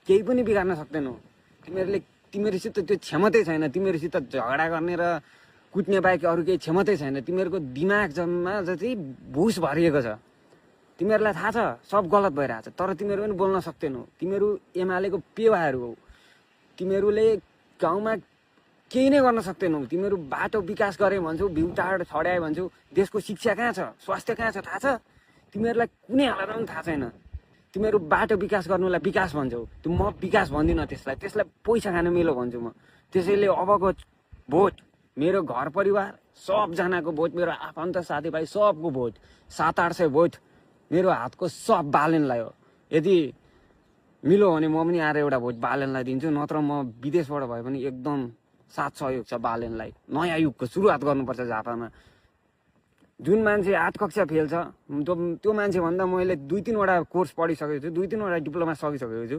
केही पनि बिगार्न सक्दैनौ तिमीहरूसित त्यो क्षमतै छैन। तिमीहरूसित झगडा गर्ने र कुट्ने बाहेक अरू केही क्षमतै छैन। तिमीहरूको दिमाग जम्मा जति भुस भरिएको छ। तिमीहरूलाई थाहा छ सब गलत भइरहेछ, तर तिमीहरू पनि बोल्न सक्दैनौ। तिमीहरू एमालेको पेवाहरू हौ। तिमीहरूले गाउँमा केही नै गर्न सक्दैनौ। तिमीहरू बाटो विकास गरे भन्छौ, भ्यू टावर छड्याए भन्छौ, देशको शिक्षा कहाँ छ, स्वास्थ्य कहाँ छ थाहा छ? तिमीहरूलाई कुनै हालतमा पनि थाहा छैन। तिमीहरू बाटो विकास गर्नुलाई विकास भन्छौ, म विकास भन्दिनँ त्यसलाई पैसा खानु मिलो भन्छु म। त्यसैले अबको भोट मेरो घर परिवार सबजनाको भोट, मेरो आफन्त साथीभाइ सबको भोट, 700-800 भोट मेरो हातको सब बालेनलाई हो। यदि मिलो भने म पनि आएर एउटा भोट बालेनलाई दिन्छु, नत्र म विदेशबाट भए पनि एकदम साथ सहयोग छ बालेनलाई। नयाँ युगको सुरुवात गर्नुपर्छ झापामा। जुन मान्छे 8 कक्षा फेल छ त्यो मान्छे भन्दा मैले 2-3 वटा कोर्स पढिसकेको छु, 2-3 वटा डिप्लोमा सकिसकेको छु।